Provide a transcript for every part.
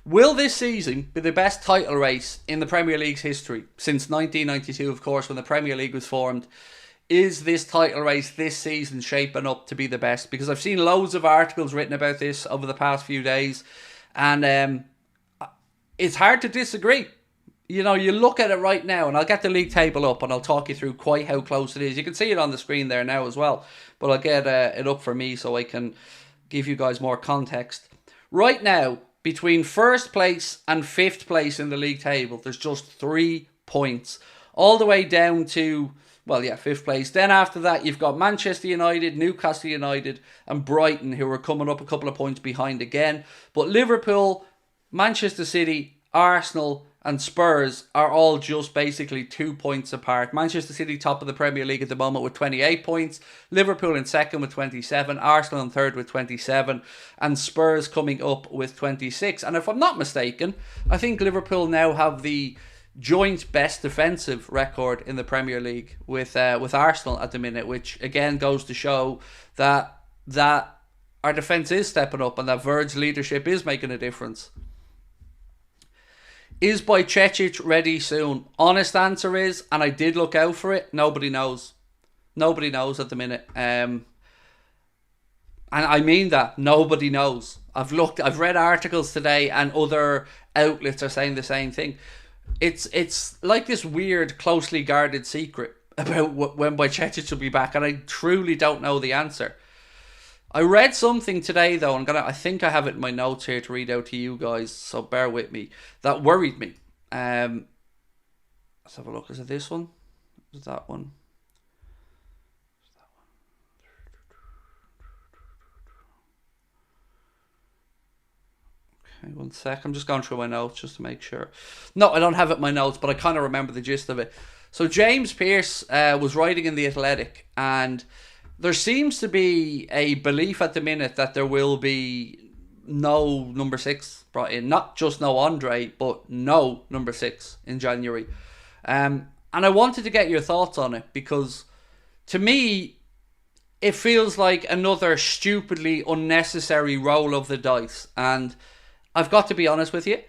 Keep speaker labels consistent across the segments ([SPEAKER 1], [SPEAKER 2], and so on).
[SPEAKER 1] Will this season be the best title race in the Premier League's history since 1992, of course, when the Premier League was formed? Is this title race this season shaping up to be the best? Because I've seen loads of articles written about this over the past few days, and it's hard to disagree. You know, you look at it right now, and I'll get the league table up and I'll talk you through quite how close it is. You can see it on the screen there now as well, but I'll get it up for me so I can give you guys more context. Right now, between first place and fifth place in the league table, there's just 3 points. All the way down to, well, yeah, fifth place. Then after that, you've got Manchester United, Newcastle United, and Brighton, who are coming up a couple of points behind again. But Liverpool, Manchester City, Arsenal, and Spurs are all just basically 2 points apart. Manchester City top of the Premier League at the moment with 28 points. Liverpool in second with 27. Arsenal in third with 27. And Spurs coming up with 26. And if I'm not mistaken, I think Liverpool now have the joint best defensive record in the Premier League with Arsenal at the minute, which again goes to show that our defence is stepping up and that Verd's leadership is making a difference. Is Bajcetic ready soon? Honest answer is, and I did look out for it, nobody knows. Nobody knows at the minute. And I mean that, nobody knows. I've read articles today and other outlets are saying the same thing. It's like this weird, closely guarded secret about when Bajcetic will be back, and I truly don't know the answer. I read something today though, I think I have it in my notes here to read out to you guys, so bear with me, that worried me. Let's have a look. Is it this one? Is that one? Okay, 1 sec. I'm just going through my notes just to make sure. No, I don't have it in my notes, but I kind of remember the gist of it. So James Pearce was writing in The Athletic, and there seems to be a belief at the minute that there will be no number 6 brought in. Not just no Andre, but no number 6 in January. And I wanted to get your thoughts on it, because to me, it feels like another stupidly unnecessary roll of the dice. And I've got to be honest with you,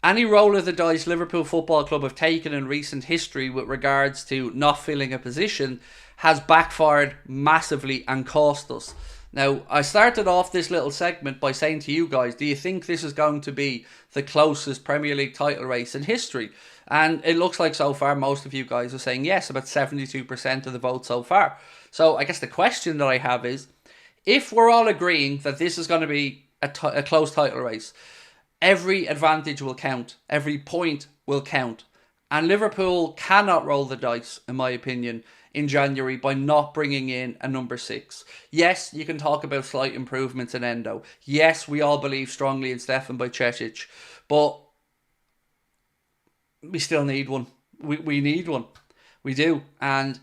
[SPEAKER 1] any roll of the dice Liverpool Football Club have taken in recent history with regards to not filling a position has backfired massively and cost us. Now, I started off this little segment by saying to you guys, do you think this is going to be the closest Premier League title race in history? And it looks like so far most of you guys are saying yes, about 72% of the vote so far. So I guess the question that I have is, if we're all agreeing that this is going to be a close title race, every advantage will count, every point will count. And Liverpool cannot roll the dice, in my opinion, in January by not bringing in a number 6. Yes, you can talk about slight improvements in Endo. Yes, we all believe strongly in Stefan Bajcetic, but we still need one. We need one. We do. And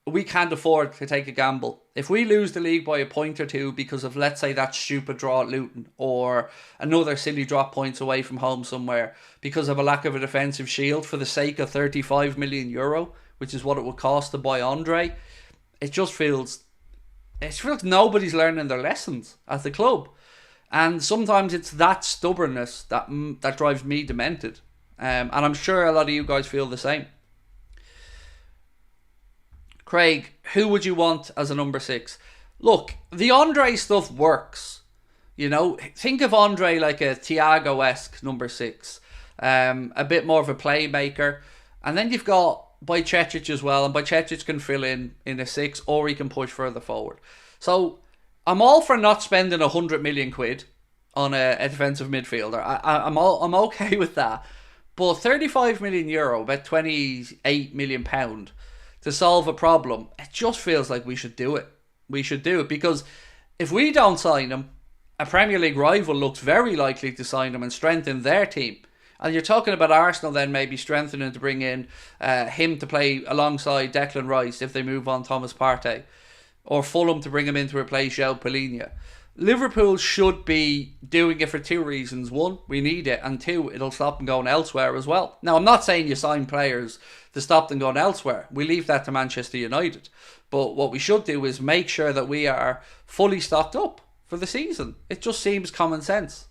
[SPEAKER 1] we can't afford to take a gamble. If we lose the league by a point or two because of, let's say, that stupid draw at Luton, or another silly drop points away from home somewhere because of a lack of a defensive shield for the sake of €35 million, which is what it would cost to buy Andre, it feels nobody's learning their lessons at the club. And sometimes it's that stubbornness that drives me demented. And I'm sure a lot of you guys feel the same. Craig, who would you want as a number 6? Look, the Andre stuff works. You know, think of Andre like a Thiago-esque number 6. A bit more of a playmaker. And then you've got Bajcetic as well, and Bajcetic can fill in a 6, or he can push further forward. So I'm all for not spending 100 million quid on a defensive midfielder. I'm okay with that. But €35 million, about £28 million, to solve a problem, it just feels like we should do it. We should do it, because if we don't sign him, a Premier League rival looks very likely to sign him and strengthen their team. And you're talking about Arsenal then maybe strengthening to bring in him to play alongside Declan Rice if they move on Thomas Partey, or Fulham to bring him in to replace João Palhinha. Liverpool should be doing it for 2 reasons. 1, we need it, and 2, it'll stop them going elsewhere as well. Now, I'm not saying you sign players to stop them going elsewhere. We leave that to Manchester United. But what we should do is make sure that we are fully stocked up for the season. It just seems common sense.